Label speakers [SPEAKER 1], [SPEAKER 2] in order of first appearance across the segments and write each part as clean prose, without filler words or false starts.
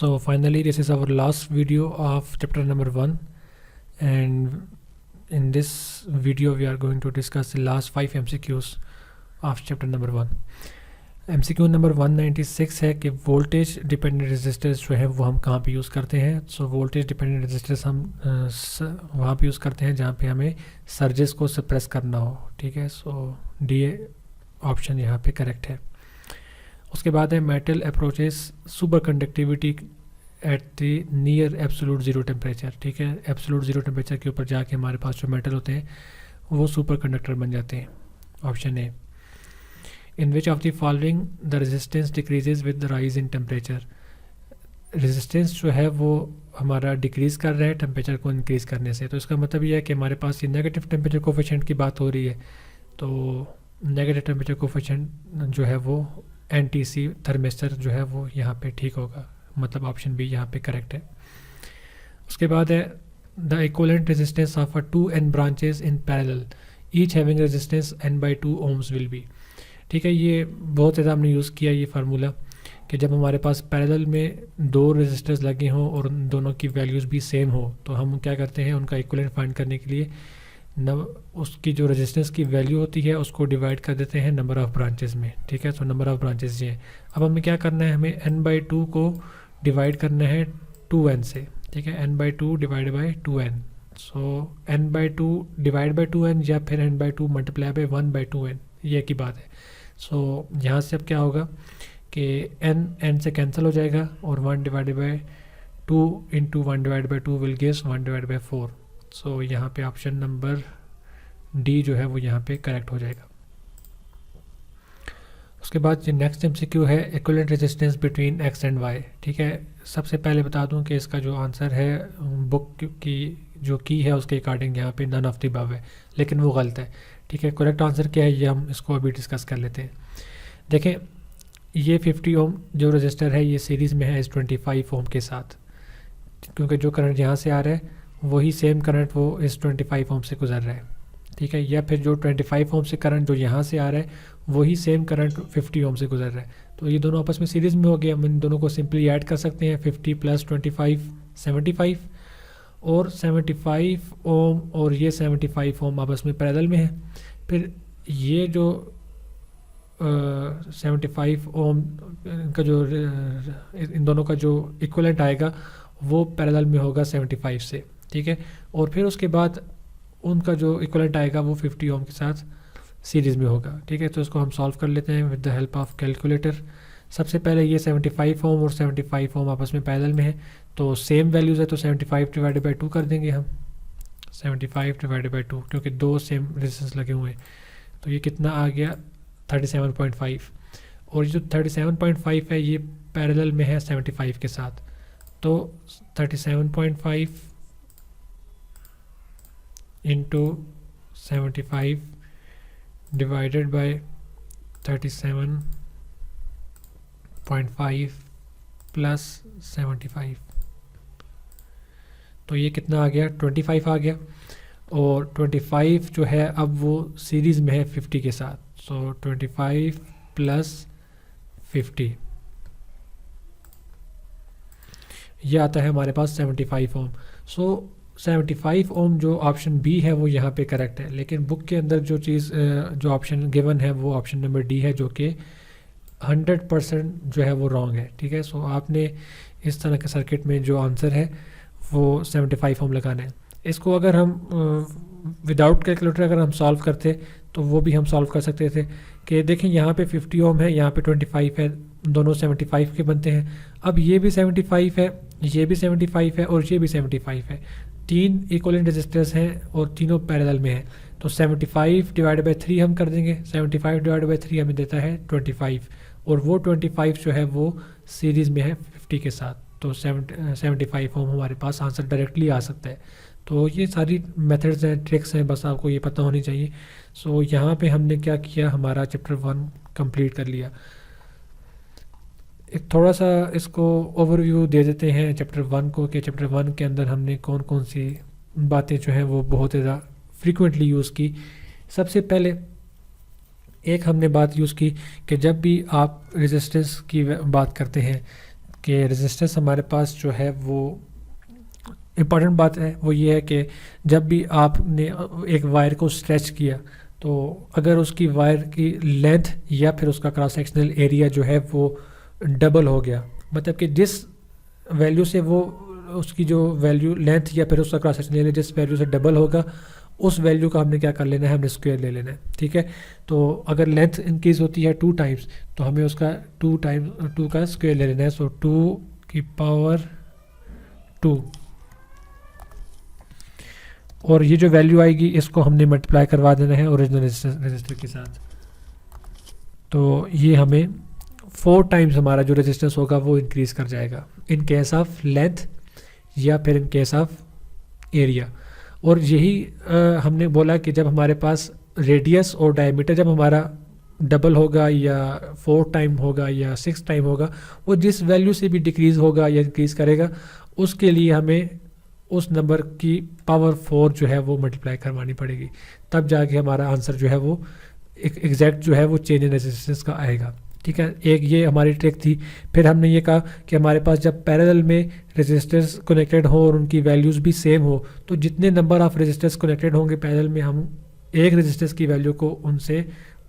[SPEAKER 1] So finally, this is our last video of chapter number 1, and in this video we are going to discuss the last 5 MCQs of chapter number 1. MCQ number 196 है कि voltage dependent resistors जो है वो हम कहाँ पे use करते हैं. सो वोल्टेज डिपेंडेंट रेजिस्टर्स हम वहाँ पे यूज़ करते हैं जहाँ पे हमें सर्जेस को सप्रेस करना हो. ठीक है, सो डी ऑप्शन यहाँ पे करेक्ट है. उसके बाद है metal approaches super conductivity at the near absolute zero temperature. ठीक है, एब्सोल्यूट ज़ीरो टेम्परेचर के ऊपर जाके हमारे पास जो मेटल होते हैं वो सुपर कंडक्टर बन जाते हैं. Option A. In which of the following the resistance decreases with the rise in temperature. Resistance जो है वो हमारा डिक्रीज़ कर रहा है टेम्परेचर को इंक्रीज़ करने से. तो इसका मतलब ये है कि हमारे पास ये नेगेटिव टेम्परेचर कोफिशिएंट की बात हो रही है. तो नेगेटिव टेम्परेचर कोफिशिएंट जो है वो NTC थर्मिस्टर जो है वो यहाँ पे ठीक होगा. मतलब ऑप्शन बी यहाँ पे करेक्ट है. उसके बाद है the equivalent resistance of a 2n branches in parallel each having resistance n/2 ohms will be. ठीक है, ये बहुत ज़्यादा हमने यूज़ किया ये फार्मूला कि जब हमारे पास पैरेलल में 2 रेजिस्टर्स लगे हों और उन दोनों की वैल्यूज़ भी सेम हो तो हम क्या करते हैं उनका इक्विवेलेंट फाइंड करने के लिए उसकी जो रेजिस्टेंस की वैल्यू होती है उसको डिवाइड कर देते हैं नंबर ऑफ़ ब्रांचेस में. ठीक है, तो नंबर ऑफ़ ब्रांचेस ये हैं. अब हमें क्या करना है, हमें n/2 को डिवाइड करना है 2n से. ठीक है, n/2 divide by 2n. So n/2 divide by 2n या फिर n/2 मल्टीप्लाई बाई 1/2n, ये की बात है. सो यहाँ से अब क्या होगा कि n से कैंसिल हो जाएगा और 1 divide by 2 into 1 divide by 2 will gives 1 divide by 4. सो यहाँ पे ऑप्शन नंबर डी जो है वो यहाँ पे करेक्ट हो जाएगा. उसके बाद जो नेक्स्ट MCQ है equivalent resistance between x and y. ठीक है, सबसे पहले बता दूं कि इसका जो आंसर है बुक की जो की है उसके अकॉर्डिंग यहाँ पे नन ऑफ द अबव है, लेकिन वो गलत है. ठीक है, करेक्ट आंसर क्या है ये हम इसको अभी डिस्कस कर लेते हैं. देखें, ये 50 ओम जो रजिस्टर है ये सीरीज़ में है इस 25 ओम के साथ, क्योंकि जो करंट यहाँ से आ रहा है वही सेम करंट वो इस 25 ओम से गुजर रहा है. ठीक है, या फिर जो 25 ओम से करंट जो यहाँ से आ रहा है वही सेम करंट 50 ओम से गुजर रहा है. तो ये दोनों आपस में सीरीज़ में हो गया. हम इन दोनों को सिंपली ऐड कर सकते हैं. 50 + 25 75 और 75 ओम और ये 75 ओम आपस में पैरेलल में है. फिर ये जो 75 ओम का जो इन दोनों का जो इक्विवेलेंट आएगा वो पैरेलल में होगा 75 से. ठीक है, और फिर उसके बाद उनका जो इक्विवेलेंट आएगा वो 50 ओम के साथ सीरीज़ में होगा. ठीक है, तो इसको हम सॉल्व कर लेते हैं with the help of calculator. सबसे पहले ये 75 ओम और 75 ओम आपस में पैरेलल में है तो सेम वैल्यूज़ है, तो 75 डिवाइडेड बाई 2 कर देंगे हम. 75 डिवाइडेड बाई 2 क्योंकि 2 सेम रेजिस्टेंस लगे हुए हैं. तो ये कितना आ गया 37.5. और जो 37.5 है ये पैरेलल में है 75 के साथ. तो 37.5 इंटू 75 डिवाइडेड बाई 37.5 प्लस 75. तो ये कितना आ गया 25 आ गया. और 25 जो है अब वो सीरीज़ में है 50 के साथ. सो 25 प्लस 50 ये आता है हमारे पास 75 ओम. सो 75 ओम जो ऑप्शन बी है वो यहाँ पे करेक्ट है, लेकिन बुक के अंदर जो चीज़ जो ऑप्शन गिवन है वो ऑप्शन नंबर डी है जो कि 100% जो है वो रॉन्ग है. ठीक है, सो आपने इस तरह के सर्किट में जो आंसर है वो 75 ओम लगाना है. इसको अगर हम विदाउट कैलकुलेटर अगर हम सॉल्व करते तो वो भी हम सॉल्व कर सकते थे कि देखें यहाँ पे 50 ओम है, यहाँ पे 25 है, दोनों 75 के बनते हैं. अब ये भी 75 है, ये भी 75 है और ये भी 75 है. 3 इक्विवेलेंट रेजिस्टर्स हैं और तीनों पैरेलल में हैं. तो 75 डिवाइड बाई 3 हम कर देंगे. 75 डिवाइड बाई 3 हमें देता है 25 और वो 25 जो है वो सीरीज़ में है 50 के साथ. तो 75 ओम हमारे पास आंसर डायरेक्टली आ सकता है. तो ये सारी मेथड्स हैं, ट्रिक्स हैं, बस आपको ये पता होनी चाहिए. सो यहाँ पे हमने क्या किया, हमारा चैप्टर 1 कंप्लीट कर लिया. एक थोड़ा सा इसको ओवरव्यू दे देते हैं चैप्टर 1 को कि चैप्टर 1 के अंदर हमने कौन कौन सी बातें जो हैं वो बहुत ज़्यादा फ्रीक्वेंटली यूज़ की. सबसे पहले एक हमने बात यूज़ की कि जब भी आप रेजिस्टेंस की बात करते हैं कि रेजिस्टेंस हमारे पास जो है वो इम्पॉर्टेंट बात है वो ये है कि जब भी आपने एक वायर को स्ट्रेच किया तो अगर उसकी वायर की लेंथ या फिर उसका क्रॉस सेक्शनल एरिया जो है वो डबल हो गया, मतलब कि जिस वैल्यू से वो उसकी जो वैल्यू लेंथ या फिर उसका क्रॉस सेक्शनल एरिया जिस वैल्यू से डबल होगा उस वैल्यू का हमने क्या कर लेना है, हमने स्क्वायर ले लेना है। ठीक है, तो अगर लेंथ इंक्रीज होती है 2 टाइम्स तो हमें उसका 2 का स्क्वायर ले लेना है। सो 2 की पावर 2 और ये जो वैल्यू आएगी इसको हमने मल्टीप्लाई करवा देना है ओरिजिनल रेजिस्टर के साथ। तो ये हमें 4 टाइम्स हमारा जो रेजिस्टेंस होगा वो इंक्रीज़ कर जाएगा इन केस ऑफ लेंथ या फिर इन केस ऑफ एरिया। और यही हमने बोला कि जब हमारे पास रेडियस और डायमीटर जब हमारा डबल होगा या 4 टाइम होगा या 6 टाइम होगा, वो जिस वैल्यू से भी डिक्रीज़ होगा या इंक्रीज़ करेगा उसके लिए हमें उस नंबर की पावर 4 जो है वो मल्टीप्लाई करवानी पड़ेगी, तब जाके हमारा आंसर जो है वो एग्जैक्ट जो है वो चेंज इन रेजिस्टेंस का आएगा। ठीक है, एक ये हमारी ट्रिक थी। फिर हमने ये कहा कि हमारे पास जब पैरेलल में रेजिस्टर्स कनेक्टेड हो और उनकी वैल्यूज़ भी सेम हो तो जितने नंबर ऑफ रेजिस्टर्स कनेक्टेड होंगे पैरेलल में हम एक रेजिस्टेंस की वैल्यू को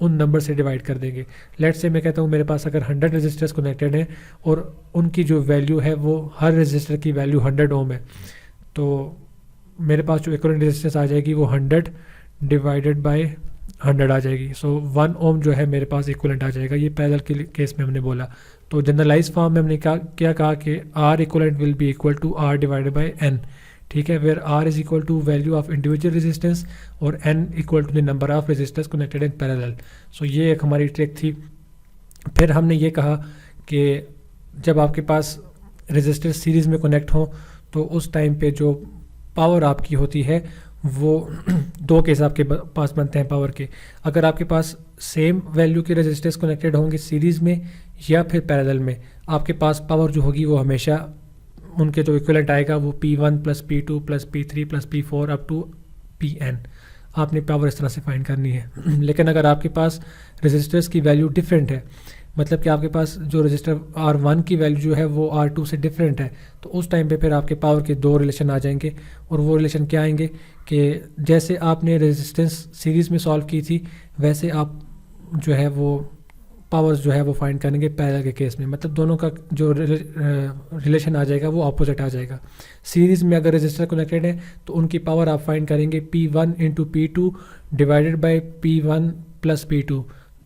[SPEAKER 1] उन नंबर से डिवाइड कर देंगे। लेट्स से मैं कहता हूँ मेरे पास अगर 100 रेजिस्टर्स कनेक्टेड हैं और उनकी जो वैल्यू है वो हर रेजिस्टर की वैल्यू 100 ओम है, तो मेरे पास जो इक्विवेलेंट रेजिस्टेंस आ जाएगी वो 100 डिवाइडेड बाय 100 आ जाएगी। सो 1 ओम जो है मेरे पास इक्विवेलेंट आ जाएगा। ये पैरेलल के केस में हमने बोला। तो जनरलाइज फॉर्म में हमने क्या कहा कि R equivalent will be equal to R divided by N. ठीक है, where R is equal to value of individual resistance और N equal to the number of resistors connected in parallel. So ये एक हमारी ट्रिक थी। फिर हमने ये कहा कि जब आपके पास रेजिस्टर सीरीज़ में कनेक्ट हो तो उस टाइम पे जो पावर आपकी होती है वो 2 केस आपके पास बनते हैं पावर के। अगर आपके पास सेम वैल्यू के रेजिस्टर्स कनेक्टेड होंगे सीरीज़ में या फिर पैरेलल में, आपके पास पावर जो होगी वो हमेशा उनके जो इक्विवेलेंट आएगा वो P1 plus P2 plus P3 plus P4 up to Pn। आपने पावर इस तरह से फाइंड करनी है। लेकिन अगर आपके पास रेजिस्टर्स की वैल्यू डिफरेंट है, मतलब कि आपके पास जो रजिस्टर R1 की वैल्यू जो है वो R2 से डिफरेंट है, तो उस टाइम पे फिर आपके पावर के 2 रिलेशन आ जाएंगे। और वो रिलेशन क्या आएंगे कि जैसे आपने रेजिस्टेंस सीरीज़ में सॉल्व की थी वैसे आप जो है वो पावर्स जो है वो फाइंड करेंगे पैरेलल के केस में। मतलब दोनों का जो रिलेशन आ जाएगा वो ऑपोजिट आ जाएगा। सीरीज़ में अगर रेजिस्टर कनेक्टेड है तो उनकी पावर आप फाइंड करेंगे P1 into P2 divided by P1 plus P2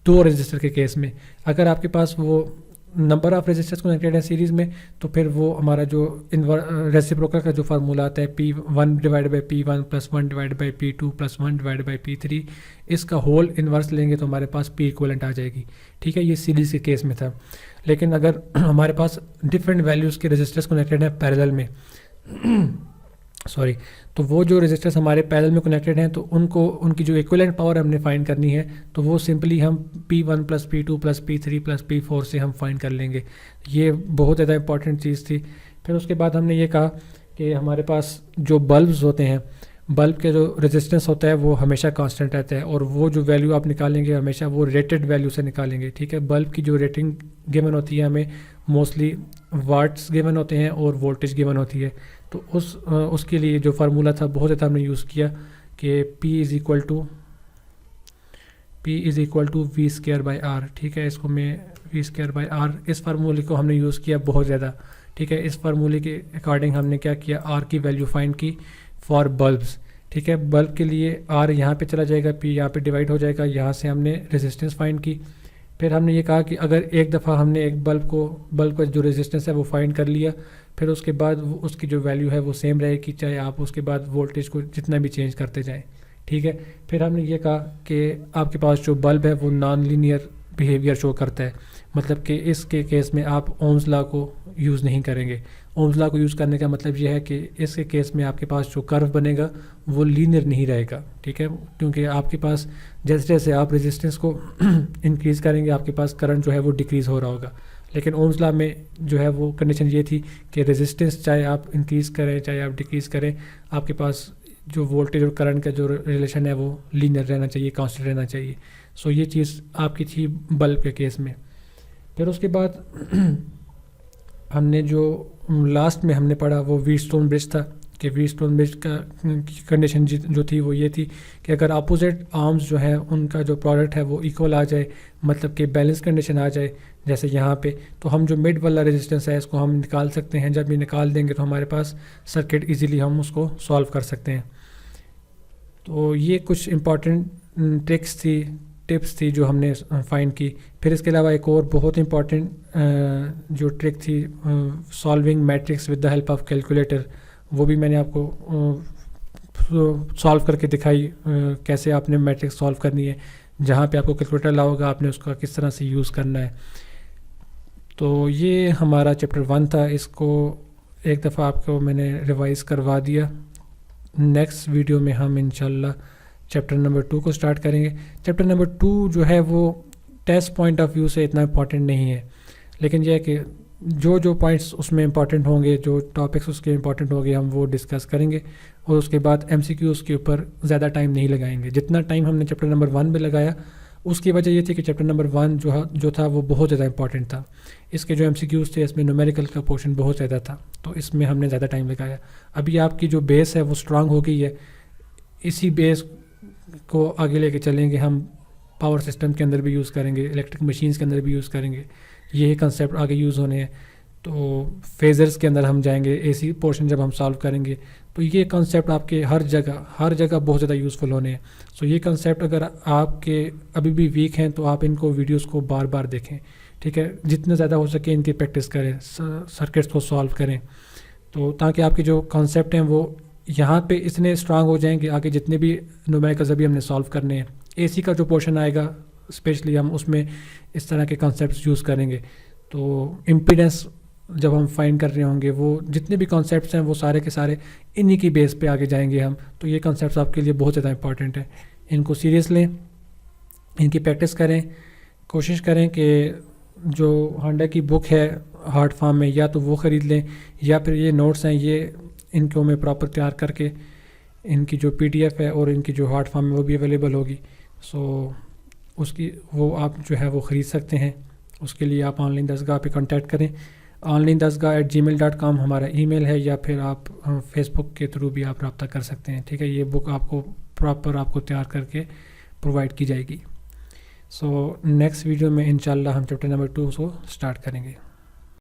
[SPEAKER 1] 2 register के केस में। अगर आपके पास वो नंबर ऑफ रजिस्टर्स कनेक्टेड है सीरीज़ में तो फिर वो हमारा जो रेसिप्रोकल का जो फार्मूला आता है P1 divide by P1 plus 1 divide by P2 plus 1 divide by P3, इसका होल इन्वर्स लेंगे तो हमारे पास P इक्वलेंट आ जाएगी। ठीक है, ये सीरीज़ के केस में था। लेकिन अगर हमारे पास डिफरेंट वैल्यूज़ के रजिस्टर्स कनेक्टेड हैं पैरेलल में तो वो जो रजिस्टर्स हमारे पैरेलल में कनेक्टेड हैं तो उनकी जो इक्विवेलेंट पावर हमने फाइंड करनी है तो वो सिंपली हम P1 plus P2 plus P3 plus P4 से हम फाइंड कर लेंगे। ये बहुत ज़्यादा इंपॉर्टेंट चीज़ थी। फिर उसके बाद हमने ये कहा कि हमारे पास जो बल्ब्स होते हैं, बल्ब के जो रेजिस्टेंस होता है वो हमेशा कांस्टेंट रहता है और वो जो वैल्यू आप निकालेंगे हमेशा वो रेटेड वैल्यू से निकालेंगे। ठीक है, बल्ब की जो रेटिंग गिवन होती है हमें मोस्टली वाट्स गिवन होते हैं और वोल्टेज गिवन होती है। तो उसके लिए जो फार्मूला था बहुत ज़्यादा हमने यूज़ किया कि P is equal to V square by R. ठीक है, इसको मैं वी स्क्वायर बाई आर इस फार्मूले को हमने यूज़ किया बहुत ज़्यादा। ठीक है, इस फार्मूले के अकॉर्डिंग हमने क्या किया, आर की वैल्यू फाइंड की फॉर बल्ब्स। ठीक है, बल्ब के लिए आर यहाँ पे चला जाएगा, P यहाँ पे डिवाइड हो जाएगा, यहाँ से हमने रेजिस्टेंस फाइंड की। फिर हमने ये कहा कि अगर एक दफ़ा हमने एक बल्ब का जो रेजिस्टेंस है वो फाइंड कर लिया, फिर उसके बाद उसकी जो वैल्यू है वो सेम रहेगी चाहे आप उसके बाद वोल्टेज को जितना भी चेंज करते जाएं। ठीक है, फिर हमने ये कहा कि आपके पास जो बल्ब है वो नॉन लीनियर बिहेवियर शो करता है, मतलब कि इसके केस में आप ओम्स लॉ को यूज़ नहीं करेंगे। ओम्स लॉ को यूज़ करने का मतलब ये है कि इसके केस में आपके पास जो कर्व बनेगा वो लीनियर नहीं रहेगा। ठीक है, क्योंकि आपके पास जैसे जैसे आप रेजिस्टेंस को इंक्रीज़ करेंगे आपके पास करंट जो है वो डिक्रीज़ हो रहा होगा। लेकिन ओम्स लॉ में जो है वो कंडीशन ये थी कि रेजिस्टेंस चाहे आप इंक्रीज़ करें चाहे आप डिक्रीज़ करें, आपके पास जो वोल्टेज और करंट का जो रिलेशन है वो लीनियर रहना चाहिए, कांस्टेंट रहना चाहिए। सो ये चीज़ आपकी थी बल्ब के केस में। फिर उसके बाद हमने जो लास्ट में हमने पढ़ा वो व्हीटस्टोन ब्रिज था कि व्हीटस्टोन ब्रिज का कंडीशन जो थी वो ये थी कि अगर अपोजिट आर्म्स जो है उनका जो प्रोडक्ट है वो इक्वल आ जाए, मतलब कि बैलेंस कंडीशन आ जाए जैसे यहाँ पे, तो हम जो मिड वाला रेजिस्टेंस है इसको हम निकाल सकते हैं। जब ये निकाल देंगे तो हमारे पास सर्किट इजीली हम उसको सॉल्व कर सकते हैं। तो ये कुछ इम्पॉर्टेंट टिप्स थी जो हमने फाइंड की। फिर इसके अलावा एक और बहुत इम्पॉर्टेंट जो ट्रिक थी, solving matrix with the help of calculator, वो भी मैंने आपको सॉल्व करके दिखाई कैसे आपने मैट्रिक्स सॉल्व करनी है। जहाँ पे आपको कैलकुलेटर अलाउ होगा आपने उसका किस तरह से यूज़ करना है। तो ये हमारा चैप्टर 1 था, इसको एक दफ़ा आपको मैंने रिवाइज़ करवा दिया। नेक्स्ट वीडियो में हम इंशाल्लाह चैप्टर नंबर 2 को स्टार्ट करेंगे। चैप्टर नंबर 2 जो है वो टेस्ट पॉइंट ऑफ व्यू से इतना इम्पॉर्टेंट नहीं है, लेकिन यह है कि जो पॉइंट्स उसमें इम्पॉर्टेंट होंगे, जो टॉपिक्स उसके इम्पॉर्टेंट होंगे, हम वो डिस्कस करेंगे और उसके बाद MCQs के ऊपर ज़्यादा टाइम नहीं लगाएंगे। जितना टाइम हमने चैप्टर नंबर 1 में लगाया उसकी वजह ये थी कि चैप्टर नंबर 1 जो था वो बहुत ज़्यादा इंपॉर्टेंट था। इसके जो MCQs थे इसमें न्यूमेरिकल का पोर्शन बहुत ज़्यादा था, तो इसमें हमने ज़्यादा टाइम लगाया। अभी आपकी जो बेस है वो स्ट्रांग हो गई है, इसी बेस को आगे लेके चलेंगे। हम पावर सिस्टम के अंदर भी यूज़ करेंगे, इलेक्ट्रिक मशीन्स के अंदर भी यूज़ करेंगे, यही कंसेप्ट आगे यूज़ होने हैं। तो फेजर्स के अंदर हम जाएंगे, AC पोर्शन जब हम सॉल्व करेंगे तो ये कंसेप्ट आपके हर जगह बहुत ज़्यादा यूज़फुल होने हैं। सो ये कंसेप्ट अगर आपके अभी भी वीक हैं तो आप इनको वीडियोस को बार बार देखें, ठीक है, जितना ज़्यादा हो सके इनकी प्रैक्टिस करें, सर्किट्स को सॉल्व करें, तो ताकि आपके जो कंसेप्ट हैं वो यहाँ पे इतने स्ट्रांग हो जाएंगे आगे जितने भी न्यूमेरिकल्स अभी हमने सॉल्व करने हैं। AC का जो पोर्शन आएगा स्पेशली हम उसमें इस तरह के कंसेप्ट यूज़ करेंगे। तो इम्पीडेंस जब हम फाइंड कर रहे होंगे वो जितने भी कॉन्सेप्ट्स हैं वो सारे के सारे इन्हीं की बेस पे आगे जाएंगे हम। तो ये कॉन्सेप्ट्स आपके लिए बहुत ज़्यादा इंपॉर्टेंट है, इनको सीरियस लें, इनकी प्रैक्टिस करें, कोशिश करें कि जो होंडा की बुक है हार्ड फॉर्म में या तो वो ख़रीद लें या फिर ये नोट्स हैं ये इनको मैं प्रॉपर तैयार करके इनकी जो PDF है और इनकी जो हार्ड फॉर्म है वो भी अवेलेबल होगी। सो उसकी वो आप जो है वो ख़रीद सकते हैं। उसके लिए आप ऑनलाइन दरगाह पे कांटेक्ट करें, onlinedasgah@gmail.com हमारा ईमेल है, या फिर आप फेसबुक के थ्रू भी आप रब्ता कर सकते हैं, ठीक है। ये बुक आपको प्रॉपर आपको तैयार करके प्रोवाइड की जाएगी। सो नेक्स्ट वीडियो में इंशाल्लाह हम चैप्टर नंबर 2 को स्टार्ट करेंगे।